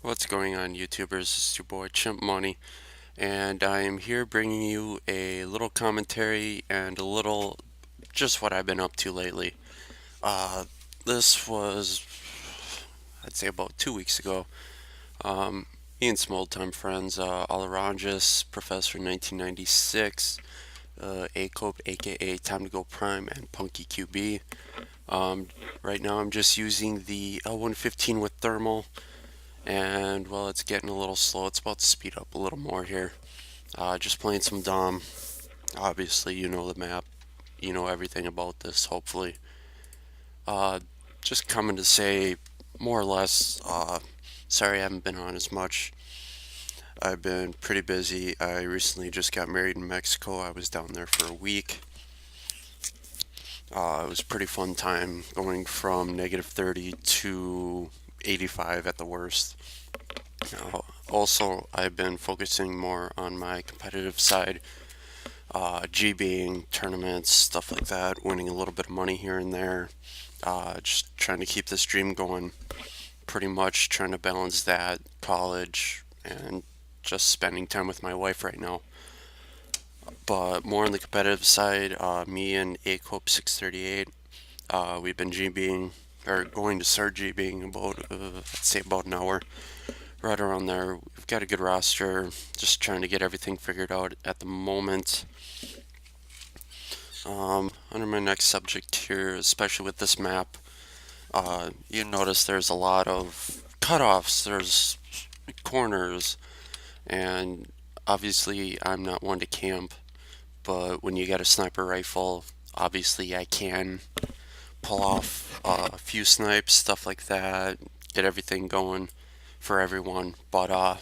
What's going on, YouTubers? It's your boy Chimp Money, and I am here bringing you a little commentary and a little just what I've been up to lately. Uh, this was, I'd say, about 2 weeks ago. Me and some old time friends, Laurent Caccia, Professor 1996, A-Cope, aka Time to Go Prime, and Punky QB. Um, right now, I'm just using the L115 with thermal. And well, it's getting a little slow. It's about to speed up a little more here. Just playing some Dom. Obviously, you know the map. You know everything about this, hopefully. Uh, just coming to say, more or less, sorry I haven't been on as much. I've been pretty busy. I recently just got married in Mexico. I was down there for a week. It was a pretty fun time going from -30 to 85 at the worst. Also, I've been focusing more on my competitive side, GBing, tournaments, stuff like that, winning a little bit of money here and there, just trying to keep this dream going. Pretty much trying to balance that, college, and just spending time with my wife right now. But more on the competitive side, me and ACOP 638, we've been GBing, or going to start GBing about, I'd say about an hour. Right around there. We've got a good roster. Just trying to get everything figured out at the moment. Under my next subject here, especially with this map, you notice there's a lot of cutoffs. There's corners, and obviously I'm not one to camp. But when you got a sniper rifle, obviously I can pull off a few snipes, stuff like that, get everything going for everyone. But I'm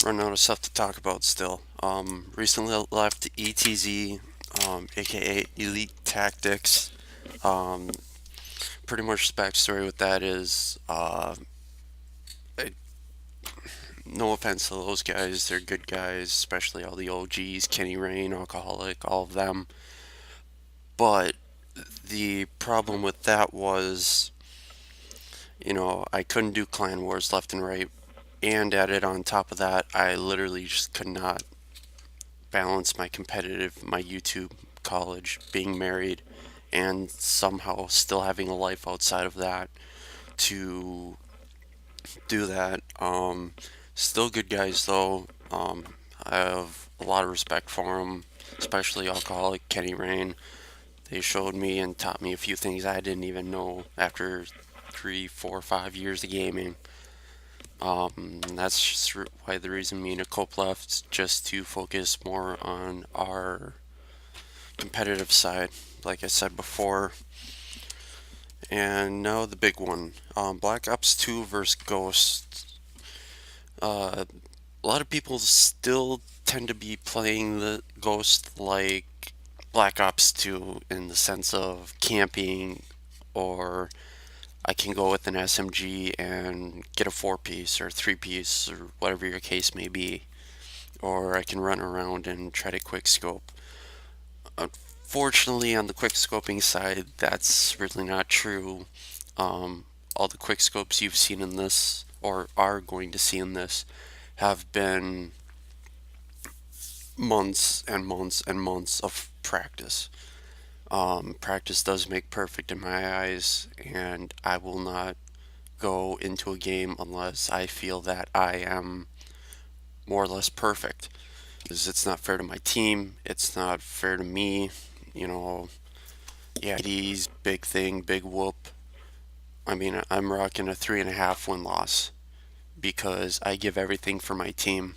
running out of stuff to talk about still. Recently left ETZ, aka Elite Tactics. Um, Pretty much the backstory with that is, I, no offense to those guys, they're good guys, especially all the OGs, Kenny Rain, Alcoholic, all of them. But the problem with that was, I couldn't do clan wars left and right. And added on top of that, I literally just could not balance my competitive, my YouTube, college, being married, and somehow still having a life outside of that to do that. Still good guys though. I have a lot of respect for them, especially Alcoholic, Kenny Rain. They showed me and taught me a few things I didn't even know after 3, 4, 5 years of gaming. That's just why the reason me and Cope left, just to focus more on our competitive side, like I said before. And now the big one, Black Ops 2 versus Ghost. A lot of people still tend to be playing the Ghost like Black Ops 2 in the sense of camping, or I can go with an SMG and get a 4 piece or 3 piece or whatever your case may be, or I can run around and try to quickscope. Unfortunately, on the quickscoping side, that's really not true. All the quickscopes you've seen in this, or are going to see in this, have been months and months and months of practice. Practice does make perfect in my eyes, and I will not go into a game unless I feel that I am more or less perfect. Because it's not fair to my team, it's not fair to me. You know, yeah, he's big thing, big whoop. I mean, I'm rocking a 3.5 win loss because I give everything for my team.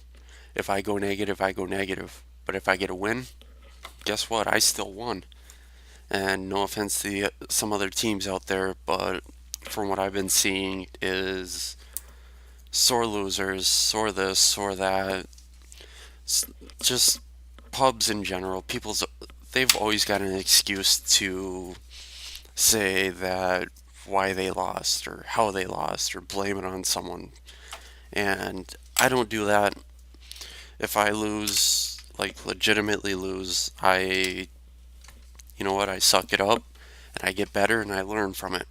If I go negative, I go negative. But if I get a win, guess what? I still won. And no offense to some other teams out there, but from what I've been seeing is sore losers, sore this, sore that. Just pubs in general. They've always got an excuse to say that why they lost or how they lost or blame it on someone. And I don't do that. If I lose, like legitimately lose, you know what, I suck it up and I get better and I learn from it.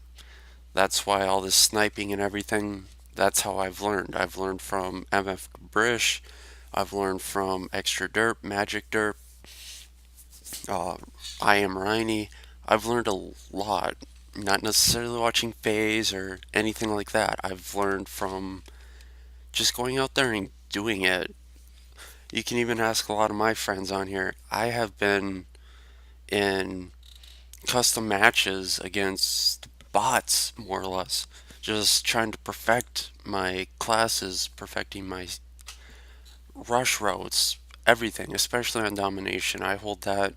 That's why all this sniping and everything, that's how I've learned. I've learned from MF Brish, I've learned from Extra Derp, Magic Derp, uh, I Am Riney. I've learned a lot. Not necessarily watching Phase or anything like that. I've learned from just going out there and doing it. You can even ask a lot of my friends on here. I have been in custom matches against bots, more or less. Just trying to perfect my classes, perfecting my rush routes, everything, especially on domination. I hold that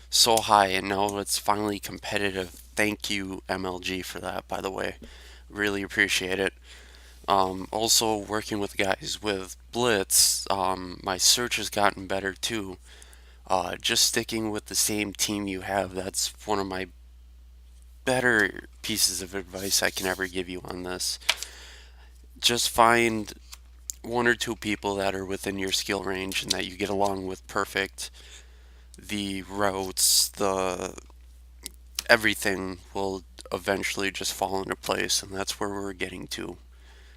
so high, and now it's finally competitive. Thank you, MLG, for that, by the way. Really appreciate it. Also, working with guys with Blitz, my search has gotten better too. Just sticking with the same team you have, that's one of my better pieces of advice I can ever give you on this. Just find one or two people that are within your skill range and that you get along with perfect. The routes, the everything will eventually just fall into place, and that's where we're getting to.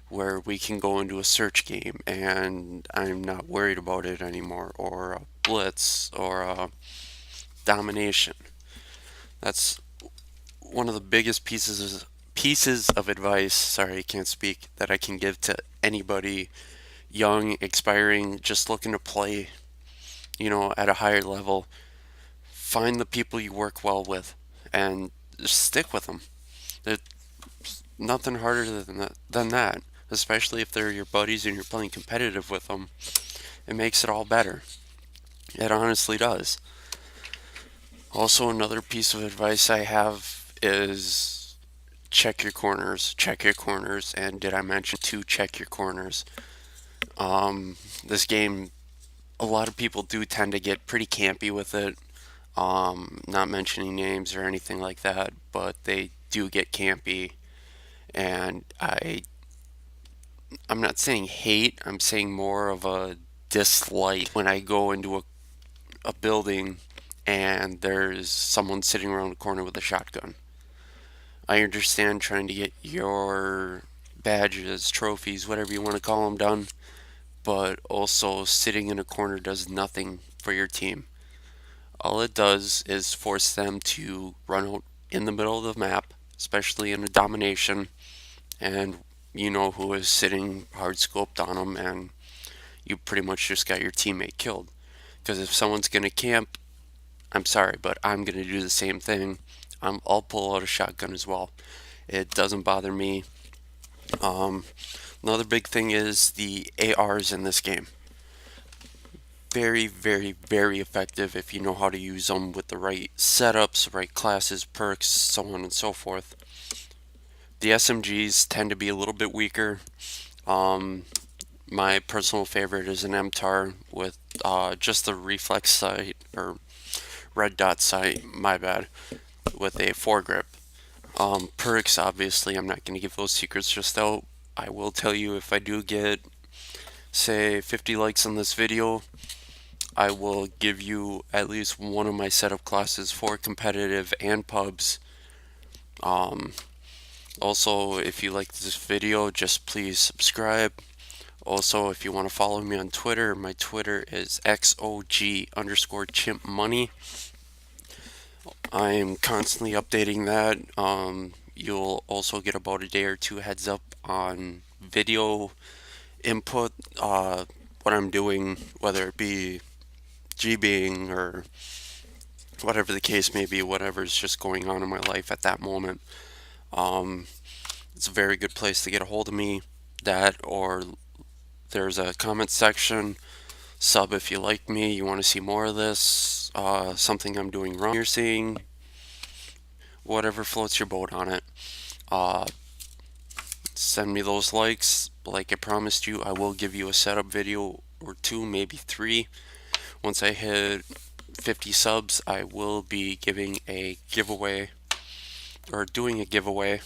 Where we can go into a search game and I'm not worried about it anymore, or a blitz, or a domination. That's one of the biggest pieces of advice, sorry, I can't speak, that I can give to anybody young, expiring, just looking to play, at a higher level. Find the people you work well with and just stick with them. There's nothing harder than that, especially if they're your buddies and you're playing competitive with them. It makes it all better. It honestly does. Also, another piece of advice I have is check your corners. Check your corners. And did I mention to check your corners? This game, a lot of people do tend to get pretty campy with it. Not mentioning names or anything like that, but they do get campy. And I'm not saying hate, I'm saying more of a dislike when I go into a building and there's someone sitting around the corner with a shotgun. I understand trying to get your badges, trophies, whatever you want to call them, done, but also sitting in a corner does nothing for your team. All it does is force them to run out in the middle of the map, especially in a domination, and you know who is sitting hard scoped on them, and you pretty much just got your teammate killed. Because if someone's going to camp, I'm sorry, but I'm going to do the same thing. I'll pull out a shotgun as well. It doesn't bother me. Um, Another big thing is the ARs in this game. Very, very, very effective if you know how to use them with the right setups, right classes, perks, so on and so forth. The SMGs tend to be a little bit weaker. Um, my personal favorite is an MTAR with just the reflex sight, or red dot sight, my bad, with a foregrip. Perks, obviously, I'm not going to give those secrets just out. I will tell you if I do get, say, 50 likes on this video, I will give you at least one of my setup classes for competitive and pubs. Um, Also, if you like this video, just please subscribe. Also, if you want to follow me on Twitter, my Twitter is XOG_chimpmoney. I am constantly updating that. You'll also get about a day or two heads up on video input, what I'm doing, whether it be GBing or whatever the case may be, whatever's just going on in my life at that moment. Um, it's a very good place to get a hold of me. That, or there's a comment section. Sub if you like me, you want to see more of this, something I'm doing wrong you're seeing, whatever floats your boat on it. Uh, Send me those likes. Like I promised you, I will give you a setup video or two, maybe three. Once I hit 50 subs, I will be giving a giveaway, or doing a giveaway.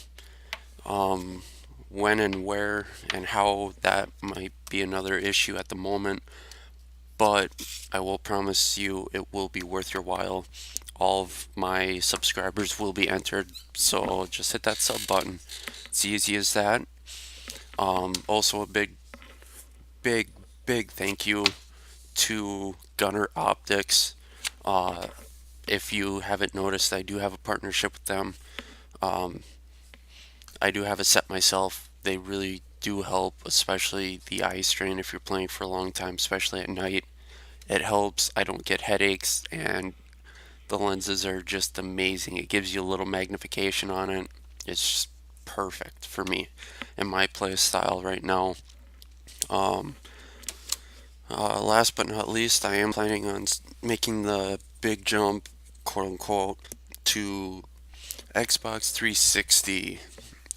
When and where and how, that might be another issue at the moment, but I will promise you it will be worth your while. All of my subscribers will be entered, so just hit that sub button. It's easy as that. Also, a big, big thank you to Gunner Optics. Uh, if you haven't noticed, I do have a partnership with them. Um, I do have a set myself. They really do help, especially the eye strain if you're playing for a long time, especially at night. It helps. I don't get headaches, and the lenses are just amazing. It gives you a little magnification on it. It's just perfect for me and my play style right now. Um, Last but not least, I am planning on making the big jump, quote unquote, to Xbox 360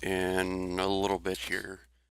in a little bit here.